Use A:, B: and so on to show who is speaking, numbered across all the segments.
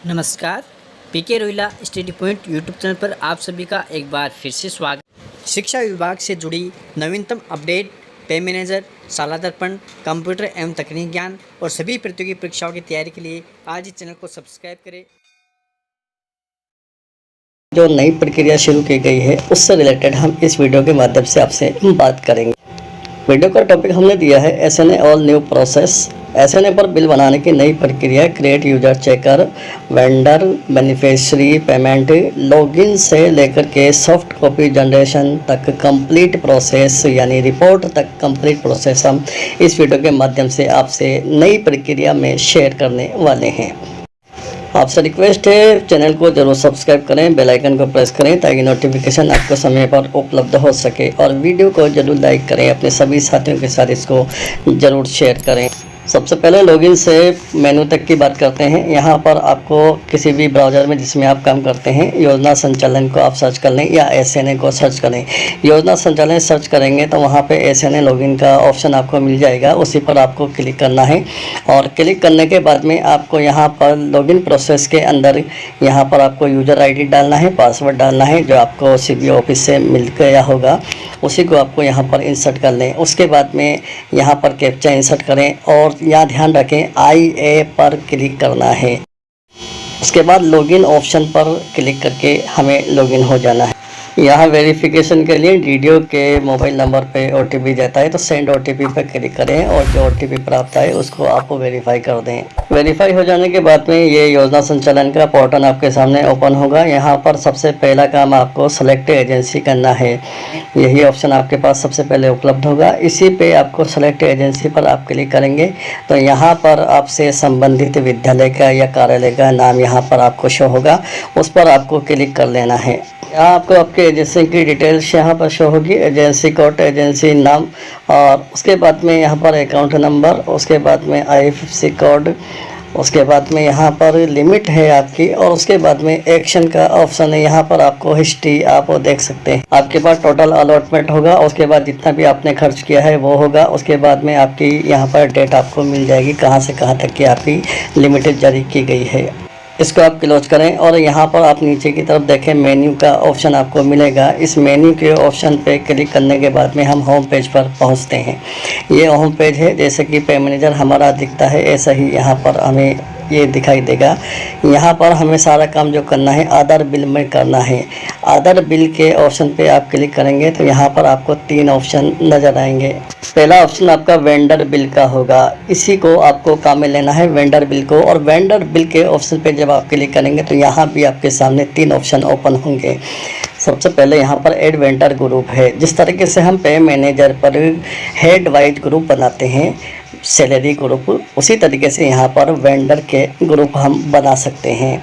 A: नमस्कार, PK Rohila study point YouTube channel पर आप सभी का एक बार फिर से स्वागत। शिक्षा विभाग से जुड़ी नवीनतम अपडेट, पे मैनेजर, शाला दर्पण, कंप्यूटर एवं तकनीक ज्ञान और सभी प्रतियोगी परीक्षाओं की तैयारी के लिए आज इस चैनल को सब्सक्राइब करें।
B: जो नई प्रक्रिया शुरू की गई है उससे रिलेटेड हम इस वीडियो के माध्यम से आपसे बात करेंगे। वीडियो का टॉपिक हमने दिया है SNA all new process. SNA पर बिल बनाने की नई प्रक्रिया, create user checker, vendor beneficiary payment, login से लेकर के सॉफ्ट कॉपी जनरेशन तक कंप्लीट प्रोसेस यानी रिपोर्ट तक कंप्लीट प्रोसेस हम इस वीडियो के माध्यम से आपसे नई प्रक्रिया में शेयर करने वाले हैं। आपसे रिक्वेस्ट है चैनल को जरूर सब्सक्राइब करें, बेल आइकन को प्रेस करें ताकि नोटिफिकेशन आपको समय पर उपलब्ध हो सके और वीडियो को जरूर लाइक करें, अपने सभी साथियों के साथ इसको जरूर शेयर करें। सबसे पहले लॉगिन से मेनू तक की बात करते हैं। यहाँ पर आपको किसी भी ब्राउज़र में जिसमें आप काम करते हैं योजना संचालन को आप सर्च कर लें या एसएनए को सर्च करें। योजना संचालन सर्च करेंगे तो वहाँ पे एसएनए लॉगिन का ऑप्शन आपको मिल जाएगा, उसी पर आपको क्लिक करना है और क्लिक करने के बाद में आपको यहाँ पर लॉगिन प्रोसेस के अंदर यहाँ पर आपको यूज़र आईडी डालना है, पासवर्ड डालना है जो आपको सीबीओ ऑफिस से मिल गया होगा, उसी को आपको यहाँ पर इंसर्ट कर लें। उसके बाद में यहाँ पर कैप्चा इंसर्ट करें और यहाँ ध्यान रखें IA पर क्लिक करना है। उसके बाद लॉगिन ऑप्शन पर क्लिक करके हमें लॉगिन हो जाना है। यहाँ वेरिफिकेशन के लिए डीडीओ के मोबाइल नंबर पे OTP जाता है तो सेंड OTP पर क्लिक करें और जो OTP प्राप्त आए उसको आपको वेरीफाई कर दें। वेरीफाई हो जाने के बाद में ये योजना संचालन का पोर्टल आपके सामने ओपन होगा। यहाँ पर सबसे पहला काम आपको सेलेक्ट एजेंसी करना है, यही ऑप्शन आपके पास सबसे पहले उपलब्ध होगा। इसी पे आपको सेलेक्ट एजेंसी पर आप क्लिक करेंगे तो यहाँ पर आपसे संबंधित विद्यालय का या कार्यालय का नाम यहाँ पर आपको शो होगा, उस पर आपको क्लिक कर लेना है। यहाँ आपको आपके एजेंसी की डिटेल्स यहाँ पर शो होगी, एजेंसी कोड, एजेंसी नाम और उसके बाद में यहाँ पर अकाउंट नंबर, उसके बाद में IFSC कोड, उसके बाद में यहाँ पर लिमिट है आपकी और उसके बाद में एक्शन का ऑप्शन है। यहाँ पर आपको हिस्ट्री आप देख सकते हैं, आपके पास टोटल अलॉटमेंट होगा, उसके बाद जितना भी आपने खर्च किया है वो होगा। उसके बाद में आपकी यहाँ पर डेट आपको मिल जाएगी कहाँ से कहाँ तक की आपकी लिमिटेड जारी की गई है। इसको आप क्लोज करें और यहाँ पर आप नीचे की तरफ देखें मेन्यू का ऑप्शन आपको मिलेगा। इस मेन्यू के ऑप्शन पे क्लिक करने के बाद में हम होम पेज पर पहुँचते हैं। ये होम पेज है, जैसे कि पे मैनेजर हमारा दिखता है ऐसा ही यहाँ पर हमें ये दिखाई देगा। यहाँ पर हमें सारा काम जो करना है आधार बिल में करना है। आधार बिल के ऑप्शन पे आप क्लिक करेंगे तो यहाँ पर आपको 3 ऑप्शन नज़र आएंगे। पहला ऑप्शन आपका वेंडर बिल का होगा, इसी को आपको काम में लेना है, वेंडर बिल को। और वेंडर बिल के ऑप्शन पे जब आप क्लिक करेंगे तो यहाँ भी आपके सामने 3 ऑप्शन ओपन होंगे। सबसे पहले यहाँ पर ऐड वेंडर ग्रुप है। जिस तरीके से हम पे मैनेजर पर हेड वाइज ग्रुप बनाते हैं, सैलरी ग्रुप, उसी तरीके से यहाँ पर वेंडर के ग्रुप हम बना सकते हैं।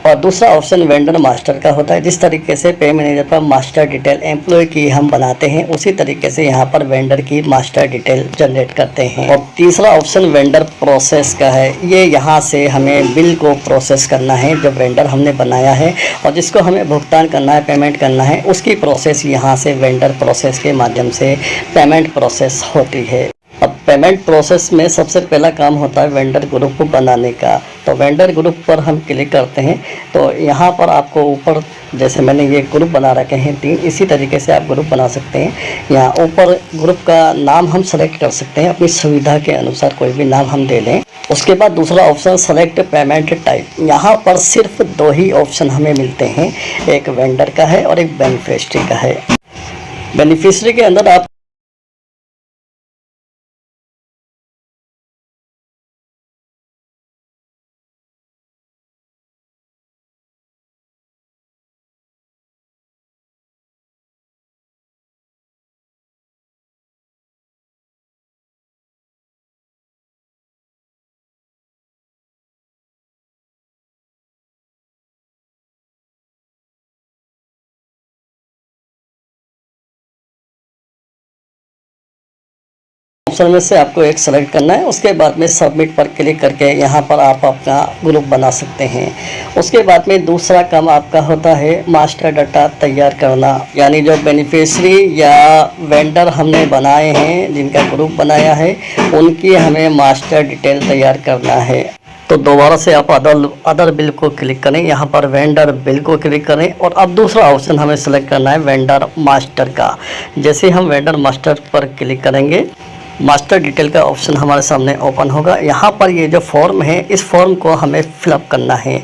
B: और दूसरा ऑप्शन वेंडर मास्टर का होता है। जिस तरीके से पे मैनेजर पर मास्टर डिटेल एम्प्लॉय की हम बनाते हैं, उसी तरीके से यहाँ पर वेंडर की मास्टर डिटेल जनरेट करते हैं। और तीसरा ऑप्शन वेंडर प्रोसेस का है। ये यहाँ से हमें बिल को प्रोसेस करना है, जो वेंडर हमने बनाया है और जिसको हमें भुगतान करना है, पेमेंट करना है, उसकी प्रोसेस यहाँ से वेंडर प्रोसेस के माध्यम से पेमेंट प्रोसेस होती है। अब पेमेंट प्रोसेस में सबसे पहला काम होता है वेंडर ग्रुप बनाने का। तो वेंडर ग्रुप पर हम क्लिक करते हैं तो यहाँ पर आपको ऊपर, जैसे मैंने ये ग्रुप बना रखे हैं 3, इसी तरीके से आप ग्रुप बना सकते हैं। यहाँ ऊपर ग्रुप का नाम हम सेलेक्ट कर सकते हैं, अपनी सुविधा के अनुसार कोई भी नाम हम दे लें। उसके बाद दूसरा ऑप्शन सेलेक्ट पेमेंट टाइप। यहाँ पर सिर्फ 2 ही ऑप्शन हमें मिलते हैं, एक वेंडर का है और एक बेनिफिशियरी का है। बेनिफिशियरी के अंदर आप ऑप्शन में से आपको एक सेलेक्ट करना है। उसके बाद में सबमिट पर क्लिक करके यहाँ पर आप अपना ग्रुप बना सकते हैं। उसके बाद में दूसरा काम आपका होता है मास्टर डाटा तैयार करना, यानी जो बेनिफिशियरी या वेंडर हमने बनाए हैं, जिनका ग्रुप बनाया है, उनकी हमें मास्टर डिटेल तैयार करना है। तो दोबारा से आप अदर बिल को क्लिक करें, यहाँ पर वेंडर बिल को क्लिक करें और अब दूसरा ऑप्शन हमें सेलेक्ट करना है वेंडर मास्टर का। जैसे हम वेंडर मास्टर पर क्लिक करेंगे, मास्टर डिटेल का ऑप्शन हमारे सामने ओपन होगा। यहाँ पर ये जो फॉर्म है, इस फॉर्म को हमें फिलअप करना है।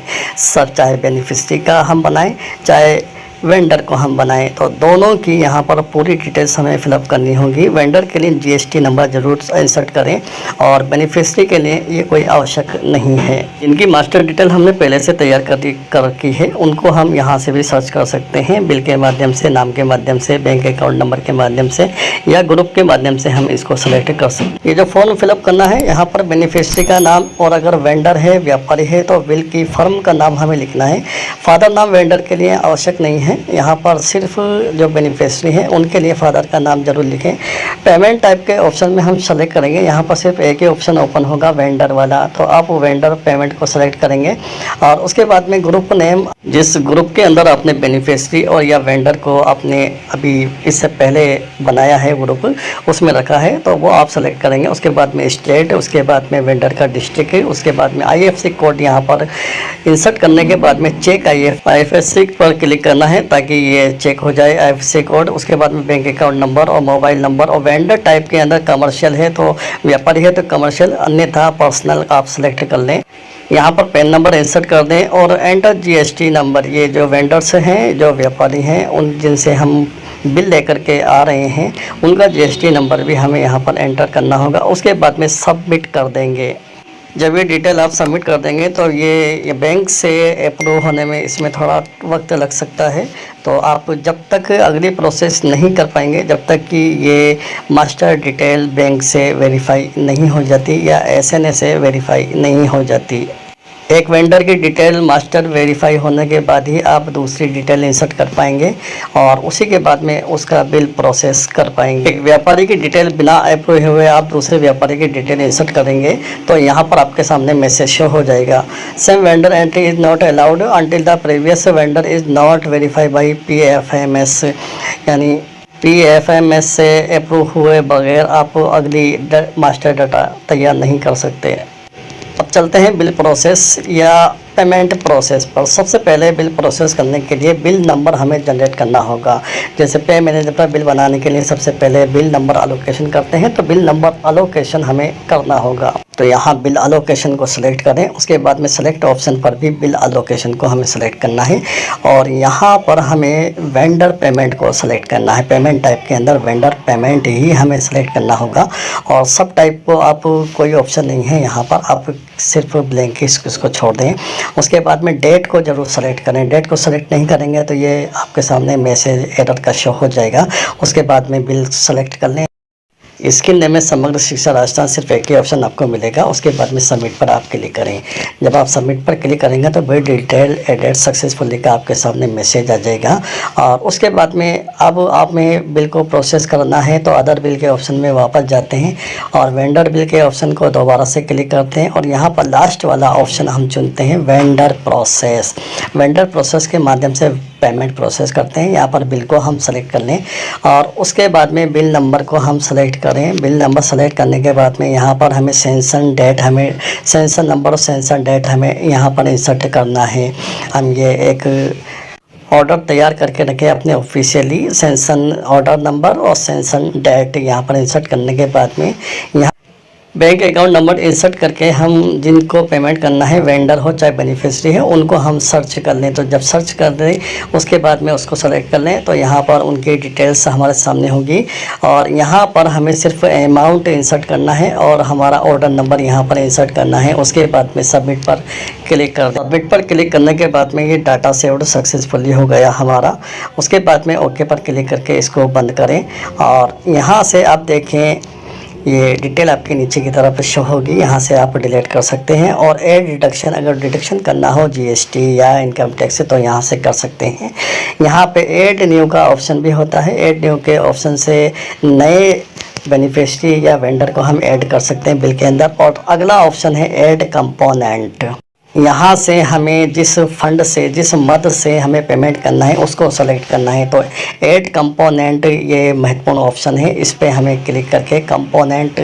B: सब चाहे बेनिफिशियरी का हम बनाएं, चाहे वेंडर को हम बनाएं, तो दोनों की यहाँ पर पूरी डिटेल्स हमें फिलअप करनी होगी। वेंडर के लिए जीएसटी नंबर ज़रूर इंसर्ट करें और बेनिफिशियरी के लिए ये कोई आवश्यक नहीं है। इनकी मास्टर डिटेल हमने पहले से तैयार कर रखी है, उनको हम यहाँ से भी सर्च कर सकते हैं। बिल के माध्यम से, नाम के माध्यम से, बैंक अकाउंट नंबर के माध्यम से या ग्रुप के माध्यम से हम इसको सेलेक्ट कर सकते हैं। ये जो फॉर्म फिलअप करना है, यहाँ पर बेनिफिशियरी का नाम और अगर वेंडर है, व्यापारी है, तो बिल की फर्म का नाम हमें लिखना है। फादर नाम वेंडर के लिए आवश्यक नहीं है, यहाँ पर सिर्फ जो बेनिफिशियरी है उनके लिए फादर का नाम जरूर लिखें। पेमेंट टाइप के ऑप्शन में हम सेलेक्ट करेंगे, यहाँ पर सिर्फ एक ही ऑप्शन ओपन होगा वेंडर वाला, तो आप वेंडर पेमेंट को सेलेक्ट करेंगे और उसके बाद में ग्रुप नेम, जिस ग्रुप के अंदर आपने बेनिफिशियरी और या वेंडर को आपने अभी इससे पहले बनाया है ग्रुप, उसमें रखा है, तो वो आप सेलेक्ट करेंगे। उसके बाद में स्टेट, उसके बाद में वेंडर का डिस्ट्रिक्ट, उसके बाद में IFSC कोड यहाँ पर इंसर्ट करने के बाद में चेक IFSC पर क्लिक करना है ताकि ये चेक हो जाए IFSC कोड। उसके बाद में बैंक अकाउंट नंबर और मोबाइल नंबर, और वेंडर टाइप के अंदर कमर्शियल है तो व्यापारी है तो कमर्शियल, अन्यथा पर्सनल आप सेलेक्ट कर लें। यहाँ पर पैन नंबर इंसर्ट कर दें और एंटर GST नंबर। ये जो वेंडर्स हैं, जो व्यापारी हैं, उन जिनसे हम बिल लेकर के आ रहे हैं, उनका GST नंबर भी हमें यहाँ पर एंटर करना होगा। उसके बाद में सबमिट कर देंगे। जब ये डिटेल आप सबमिट कर देंगे तो ये बैंक से अप्रूव होने में इसमें थोड़ा वक्त लग सकता है, तो आप जब तक अगली प्रोसेस नहीं कर पाएंगे जब तक कि ये मास्टर डिटेल बैंक से वेरीफाई नहीं हो जाती या SNA से वेरीफाई नहीं हो जाती। एक वेंडर की डिटेल मास्टर वेरीफाई होने के बाद ही आप दूसरी डिटेल इंसर्ट कर पाएंगे और उसी के बाद में उसका बिल प्रोसेस कर पाएंगे। एक व्यापारी की डिटेल बिना अप्रूव हुए आप दूसरे व्यापारी की डिटेल इंसर्ट करेंगे तो यहाँ पर आपके सामने मैसेज शो हो जाएगा, same vendor entry is not allowed until the previous vendor is not verified by PFMS। यानी PFMS से अप्रूव हुए बगैर आप अगली मास्टर डाटा तैयार नहीं कर सकते। अब चलते हैं बिल प्रोसेस या पेमेंट प्रोसेस पर। सबसे पहले बिल प्रोसेस करने के लिए बिल नंबर हमें जनरेट करना होगा। जैसे पे मैनेजर पर बिल बनाने के लिए सबसे पहले बिल नंबर अलोकेशन करते हैं, तो बिल नंबर अलोकेशन हमें करना होगा। तो यहाँ बिल अलोकेशन को सिलेक्ट करें, उसके बाद में सेलेक्ट ऑप्शन पर भी बिल अलोकेशन को हमें सेलेक्ट करना है और यहाँ पर हमें वेंडर पेमेंट को सेलेक्ट करना है। पेमेंट टाइप के अंदर वेंडर पेमेंट ही हमें सेलेक्ट करना होगा और सब टाइप को आप कोई ऑप्शन नहीं है यहाँ पर, आप सिर्फ ब्लैंक इसको छोड़ दें। उसके बाद में डेट को ज़रूर सेलेक्ट करें, डेट को सेलेक्ट नहीं करेंगे तो ये आपके सामने मैसेज एरर का शो हो जाएगा। उसके बाद में बिल सेलेक्ट कर लें। स्किल नेम में समग्र शिक्षा राजस्थान सिर्फ एक ही ऑप्शन आपको मिलेगा। उसके बाद में सबमिट पर आप क्लिक करें। जब आप सबमिट पर क्लिक करेंगे तो बिल डिटेल एडेड सक्सेसफुली का आपके सामने मैसेज आ जाएगा और उसके बाद में अब आप में बिल को प्रोसेस करना है तो अदर बिल के ऑप्शन में वापस जाते हैं और वेंडर बिल के ऑप्शन को दोबारा से क्लिक करते हैं और यहाँ पर लास्ट वाला ऑप्शन हम चुनते हैं वेंडर प्रोसेस। वेंडर प्रोसेस के माध्यम से पेमेंट प्रोसेस करते हैं। यहाँ पर बिल को हम सेलेक्ट कर लें और उसके बाद में बिल नंबर को हम सेलेक्ट करें। बिल नंबर सेलेक्ट करने के बाद में यहाँ पर हमें सेंसन डेट, हमें सेंसन नंबर और सेंसन डेट हमें यहाँ पर इंसर्ट करना है। हम ये एक ऑर्डर तैयार करके रखें अपने ऑफिशियली, सेंसन ऑर्डर नंबर और सेंसन डेट यहाँ पर इंसर्ट करने के बाद में यहाँ बैंक अकाउंट नंबर इंसर्ट करके हम जिनको पेमेंट करना है, वेंडर हो चाहे बेनिफिशियरी है, उनको हम सर्च कर लें। तो जब सर्च कर दें उसके बाद में उसको सेलेक्ट कर लें तो यहाँ पर उनकी डिटेल्स हमारे सामने होगी और यहाँ पर हमें सिर्फ अमाउंट इंसर्ट करना है और हमारा ऑर्डर नंबर यहाँ पर इंसर्ट करना है। उसके बाद में सबमिट पर क्लिक कर दें। सबमिट पर क्लिक करने के बाद में ये डाटा सेव्ड सक्सेसफुली हो गया हमारा। उसके बाद में ओके पर क्लिक करके इसको बंद करें और यहाँ से आप देखें ये डिटेल आपके नीचे की तरफ शो होगी, यहाँ से आप डिलीट कर सकते हैं। और एड डिडक्शन, अगर डिडक्शन करना हो GST या इनकम टैक्स से तो यहाँ से कर सकते हैं। यहाँ पे एड न्यू का ऑप्शन भी होता है। एड न्यू के ऑप्शन से नए बेनिफिशियरी या वेंडर को हम ऐड कर सकते हैं बिल के अंदर। और अगला ऑप्शन है ऐड कंपोनेंट। यहाँ से हमें जिस फंड से, जिस मद से हमें पेमेंट करना है उसको सेलेक्ट करना है। तो ऐड कंपोनेंट ये महत्वपूर्ण ऑप्शन है, इस पे हमें क्लिक करके कंपोनेंट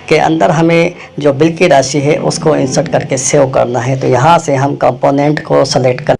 B: के अंदर हमें जो बिल की राशि है उसको इंसर्ट करके सेव करना है। तो यहाँ से हम कंपोनेंट को सेलेक्ट कर,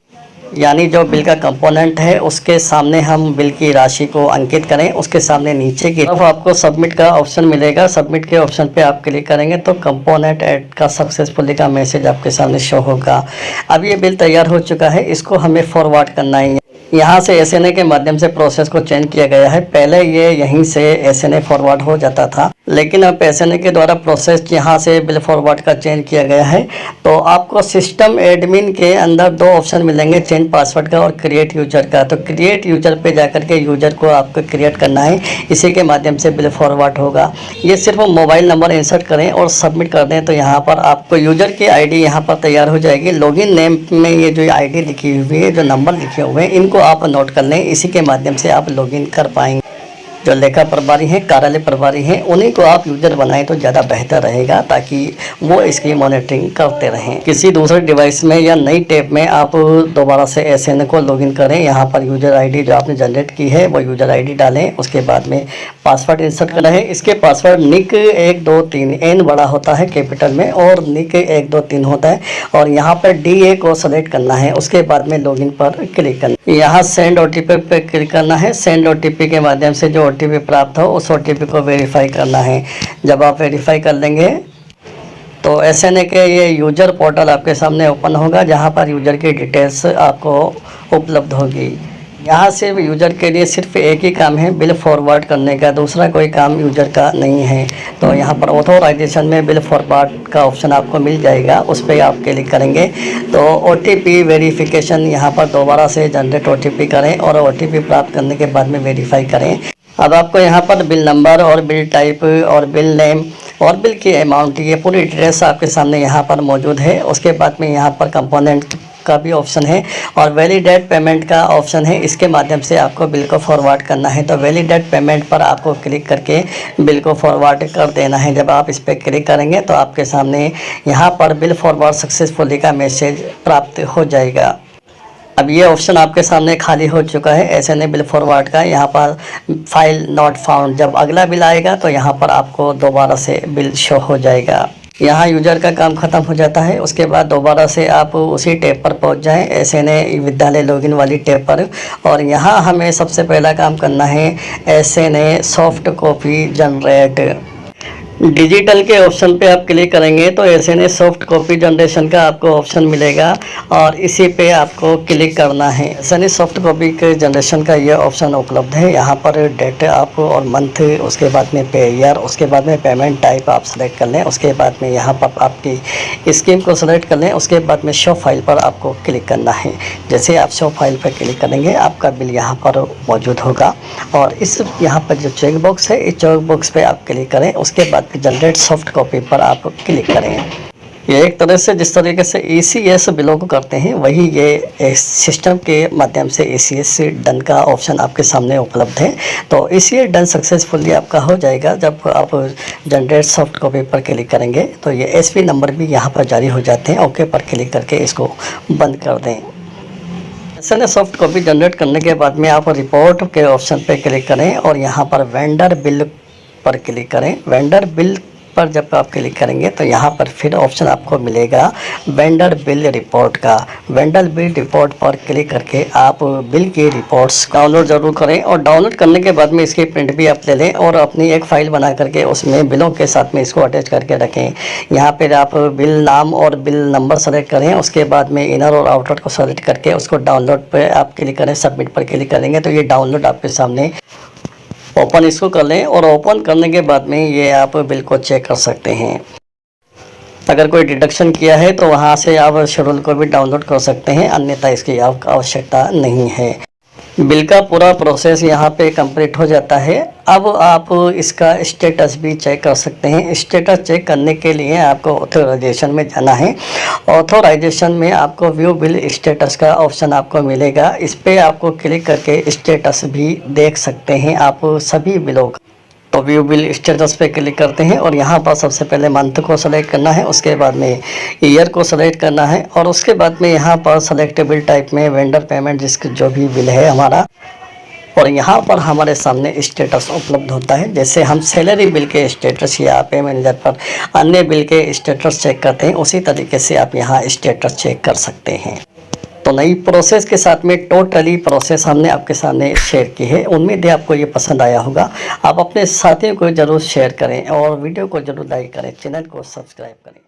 B: यानी जो बिल का कंपोनेंट है उसके सामने हम बिल की राशि को अंकित करें। उसके सामने नीचे की तरफ आपको सबमिट का ऑप्शन मिलेगा। सबमिट के ऑप्शन पे आप क्लिक करेंगे तो कंपोनेंट ऐड का सक्सेसफुली का मैसेज आपके सामने शो होगा। अब ये बिल तैयार हो चुका है, इसको हमें फॉरवर्ड करना है। यहाँ से एसएनए के माध्यम से प्रोसेस को चेंज किया गया है। पहले ये यहीं से एसएनए फॉरवर्ड हो जाता था, लेकिन अब एसएनए के द्वारा प्रोसेस यहाँ से बिल फॉरवर्ड का चेंज किया गया है। तो आपको सिस्टम एडमिन के अंदर दो ऑप्शन मिलेंगे, चेंज पासवर्ड का और क्रिएट यूजर का। तो क्रिएट यूजर पे जाकर के यूजर को आपको क्रिएट करना है, इसी के माध्यम से बिल फॉरवर्ड होगा। ये सिर्फ मोबाइल नंबर इंसर्ट करें और सबमिट कर दें तो यहाँ पर आपको यूजर की आईडी यहाँ पर तैयार हो जाएगी। लॉगिन नेम में ये जो आईडी लिखी हुई है, जो नंबर लिखे हुए हैं, इनको आप नोट कर लें, इसी के माध्यम से आप लॉगिन कर पाएंगे। जो लेखा प्रभारी हैं, कार्यालय प्रभारी हैं, उन्हीं को आप यूजर बनाएं तो ज़्यादा बेहतर रहेगा, ताकि वो इसकी मॉनिटरिंग करते रहें। किसी दूसरे डिवाइस में या नई टैब में आप दोबारा से एसएनए को लॉगिन करें। यहाँ पर यूजर आईडी जो आपने जनरेट की है वो यूजर आईडी डालें, उसके बाद में पासवर्ड इंसर्ट करना है। इसके पासवर्ड निक 1 2 3 एन बड़ा होता है कैपिटल में और निक 1 2 3 होता है, और यहाँ पर DA को सेलेक्ट करना है। उसके बाद में लॉगिन पर क्लिक करना है। यहाँ सेंड OTP पे क्लिक करना है। सेंड OTP के माध्यम से जो OTP प्राप्त हो उस OTP को वेरीफाई करना है। जब आप वेरीफाई कर लेंगे तो एसएनए के ये यूजर पोर्टल आपके सामने ओपन होगा, जहाँ पर यूजर की डिटेल्स आपको उपलब्ध होगी। यहाँ से यूजर के लिए सिर्फ एक ही काम है, बिल फॉरवर्ड करने का, दूसरा कोई काम यूजर का नहीं है। तो यहाँ पर ऑथोराइजेशन में बिल फॉरवर्ड का ऑप्शन आपको मिल जाएगा, उस पर आप क्लिक करेंगे तो OTP वेरिफिकेशन यहाँ पर दोबारा से जनरेट OTP करें और OTP प्राप्त करने के बाद में वेरीफाई करें। अब आपको यहाँ पर बिल नंबर और बिल टाइप और बिल नेम और बिल की अमाउंट, ये पूरी डिटेल्स आपके सामने यहाँ पर मौजूद है। उसके बाद में यहाँ पर कंपोनेंट का भी ऑप्शन है और वैलिडेट पेमेंट का ऑप्शन है। इसके माध्यम से आपको बिल को फॉरवर्ड करना है। तो वैलिडेट पेमेंट पर आपको क्लिक करके बिल को फॉरवर्ड कर देना है। जब आप इस पर क्लिक करेंगे तो आपके सामने यहाँ पर बिल फॉरवर्ड सक्सेसफुली का मैसेज प्राप्त हो जाएगा। अब ये ऑप्शन आपके सामने खाली हो चुका है एसएनए बिल फॉरवर्ड का। यहाँ पर फाइल नॉट फाउंड, जब अगला बिल आएगा तो यहाँ पर आपको दोबारा से बिल शो हो जाएगा। यहाँ यूजर का काम खत्म हो जाता है। उसके बाद दोबारा से आप उसी टैब पर पहुँच जाएं, एसएनए विद्यालय लॉगिन वाली टैब पर, और यहाँ हमें सबसे पहला काम करना है SNA soft copy generate. Digital के ऑप्शन पे आप क्लिक करेंगे तो एसएनए सॉफ्ट कॉपी जनरेशन का आपको ऑप्शन मिलेगा और इसी पे आपको क्लिक करना है। एसएनए सॉफ्ट कॉपी के जनरेशन का ये ऑप्शन उपलब्ध है। यहाँ पर डेट आप और मंथ, उसके बाद में पे ईयर, उसके बाद में पेमेंट टाइप आप सेलेक्ट कर लें। उसके बाद में यहाँ पर आपकी स्कीम को सेलेक्ट कर लें। उसके बाद में शो फाइल पर आपको क्लिक करना है। जैसे आप शो फाइल पर क्लिक करेंगे आपका बिल यहाँ पर मौजूद होगा और इस यहाँ पर जो चेक बॉक्स है, इस चेक बॉक्स पे आप क्लिक करें। उसके बाद जनरेट सॉफ्ट कॉपी पर आप क्लिक करें। ये एक तरह से जिस तरीके से ECS बिलों को करते हैं, वही ये सिस्टम के माध्यम से ECS डन का ऑप्शन आपके सामने उपलब्ध है। तो ECS डन सक्सेसफुली आपका हो जाएगा। जब आप जनरेट सॉफ्ट कॉपी पर क्लिक करेंगे तो ये SP नंबर भी यहाँ पर जारी हो जाते हैं। ओके पर क्लिक करके इसको बंद कर दें। एसएनए सॉफ्ट कॉपी जनरेट करने के बाद में आप रिपोर्ट के ऑप्शन पर क्लिक करें और यहाँ पर वेंडर बिल पर क्लिक करें। वेंडर बिल पर जब आप क्लिक करेंगे तो यहाँ पर फिर ऑप्शन आपको मिलेगा वेंडर बिल रिपोर्ट का। वेंडर बिल रिपोर्ट पर क्लिक करके आप बिल की रिपोर्ट्स डाउनलोड ज़रूर करें और डाउनलोड करने के बाद में इसकी प्रिंट भी आप ले लें और अपनी एक फ़ाइल बना करके उसमें बिलों के साथ में इसको अटैच करके रखें। यहाँ पर आप बिल नाम और बिल नंबर सेलेक्ट करें। उसके बाद में इनर और आउटर को सेलेक्ट करके उसको डाउनलोड पर आप क्लिक करें। सबमिट पर क्लिक करेंगे तो ये डाउनलोड आपके सामने ओपन इसको कर लें और ओपन करने के बाद में ये आप बिल को चेक कर सकते हैं। अगर कोई डिडक्शन किया है तो वहाँ से आप शेड्यूल को भी डाउनलोड कर सकते हैं, अन्यथा इसकी आवश्यकता नहीं है। बिल का पूरा प्रोसेस यहाँ पे कंप्लीट हो जाता है। अब आप इसका स्टेटस भी चेक कर सकते हैं। स्टेटस चेक करने के लिए आपको ऑथोराइजेशन में जाना है। ऑथोराइजेशन में आपको व्यू बिल स्टेटस का ऑप्शन आपको मिलेगा। इस पर आपको क्लिक करके स्टेटस भी देख सकते हैं आप सभी बिलों का। तो व्यू बिल स्टेटस पे क्लिक करते हैं और यहाँ पर सबसे पहले मंथ को सेलेक्ट करना है, उसके बाद में ईयर को सेलेक्ट करना है और उसके बाद में यहाँ पर सेलेक्ट बिल टाइप में वेंडर पेमेंट जिसका जो भी बिल है हमारा, और यहाँ पर हमारे सामने स्टेटस उपलब्ध होता है। जैसे हम सैलरी बिल के स्टेटस या पे मैनेजर पर अन्य बिल के स्टेटस चेक करते हैं, उसी तरीके से आप यहाँ स्टेटस चेक कर सकते हैं। तो नई प्रोसेस के साथ में टोटली प्रोसेस हमने आपके सामने शेयर की है। उम्मीद है आपको ये पसंद आया होगा। आप अपने साथियों को ज़रूर शेयर करें और वीडियो को ज़रूर लाइक करें, चैनल को सब्सक्राइब करें।